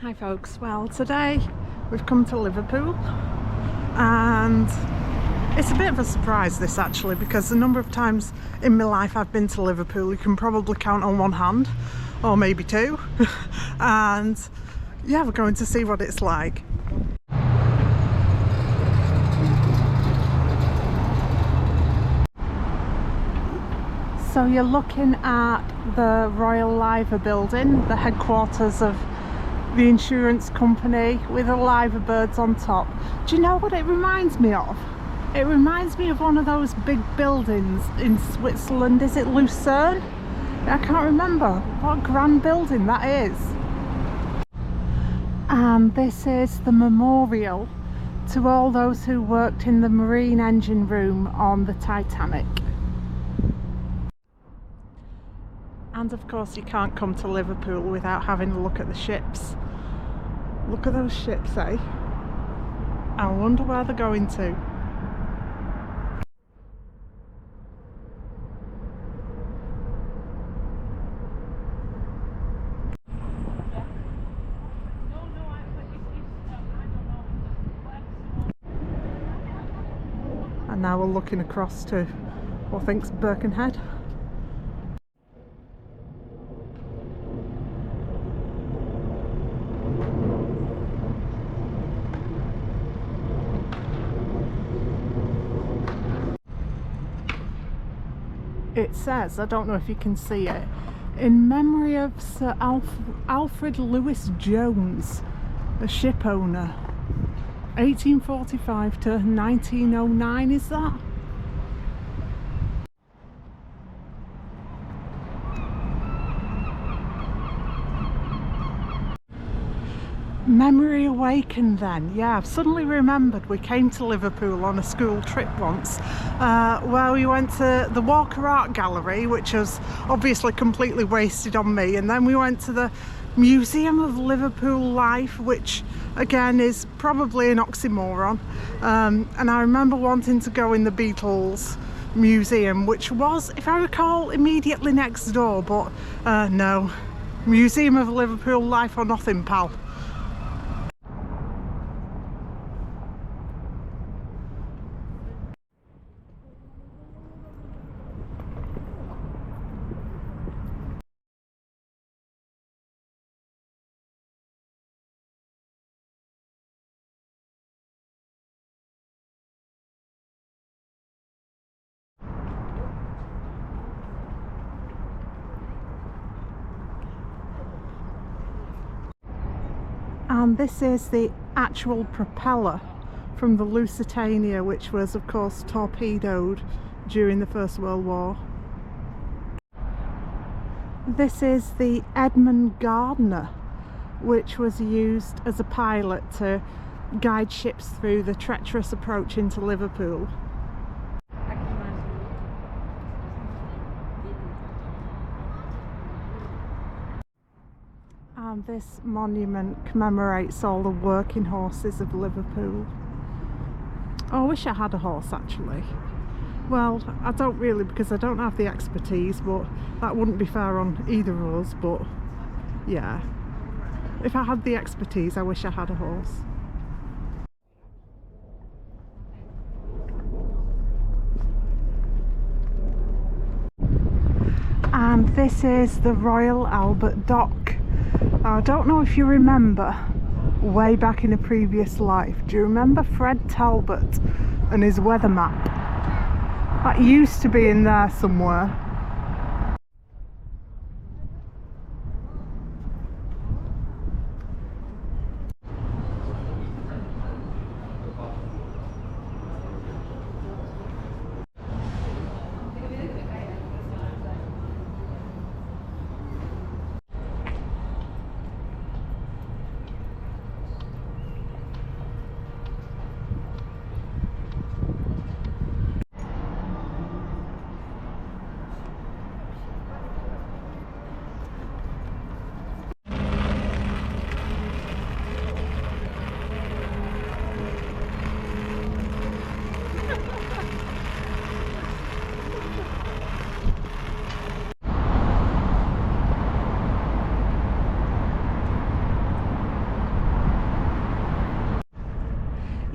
Hi folks, well today we've come to Liverpool and it's a bit of a surprise this actually, because the number of times in my life I've been to Liverpool you can probably count on one hand or maybe two and yeah, we're going to see what it's like. So you're looking at the Royal Liver building, the headquarters of the insurance company, with the liver birds on top. Do you know what it reminds me of? It reminds me of one of those big buildings in Switzerland. Is it Lucerne? I can't remember what grand building that is. And this is the memorial to all those who worked in the marine engine room on the Titanic. And of course you can't come to Liverpool without having a look at the ships. Look at those ships, eh? I wonder where they're going to. And now we're looking across to what I think's Birkenhead. It says, I don't know if you can see it, in memory of Sir Alfred Lewis Jones, a ship owner, 1845 to 1909, is that? Memory awakened then. Yeah, I've suddenly remembered we came to Liverpool on a school trip once where we went to the Walker Art Gallery, which was obviously completely wasted on me, and then we went to the Museum of Liverpool Life, which again is probably an oxymoron, and I remember wanting to go in the Beatles museum, which was, if I recall, immediately next door, but no, Museum of Liverpool Life or nothing, pal. And this is the actual propeller from the Lusitania, which was of course torpedoed during the First World War. This is the Edmund Gardner, which was used as a pilot to guide ships through the treacherous approach into Liverpool. And this monument commemorates all the working horses of Liverpool. Oh, I wish I had a horse actually. Well, I don't really, because I don't have the expertise, but that wouldn't be fair on either of us, but yeah. If I had the expertise, I wish I had a horse. And this is the Royal Albert Dock. I don't know if you remember, way back in a previous life, do you remember Fred Talbot and his weather map? That used to be in there somewhere.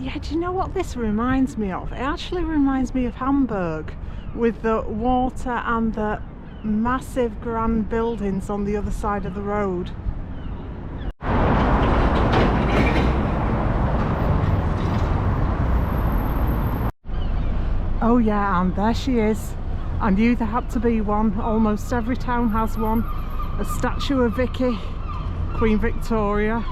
Yeah, do you know what this reminds me of? It actually reminds me of Hamburg, with the water and the massive grand buildings on the other side of the road. Oh yeah, and there she is. I knew there had to be one. Almost every town has one. A statue of Vicky, Queen Victoria.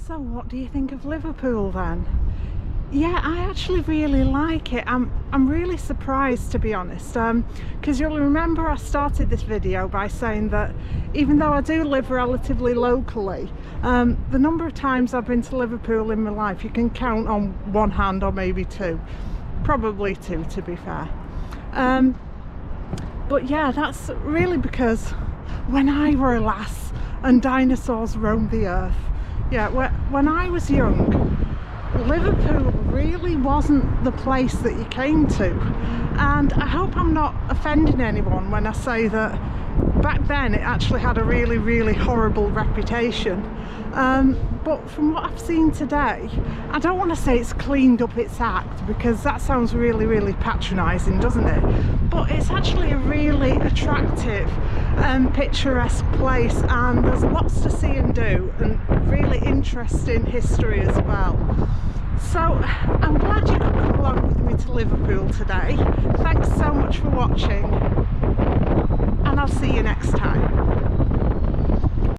So what do you think of Liverpool then? Yeah, I actually really like it. I'm really surprised, to be honest, because you'll remember I started this video by saying that even though I do live relatively locally, the number of times I've been to Liverpool in my life you can count on one hand, or maybe two, probably two to be fair. But yeah, that's really because when I were a lass and dinosaurs roamed the earth, yeah, when I was young, Liverpool really wasn't the place that you came to. And I hope I'm not offending anyone when I say that back then it actually had a really, really horrible reputation. But from what I've seen today, I don't want to say it's cleaned up its act, because that sounds really, really patronising, doesn't it? But it's actually a really attractive and picturesque place, and there's lots to see and do, and really interesting history as well. So I'm glad you could come along with me to Liverpool today. Thanks so much for watching, and I'll see you next time.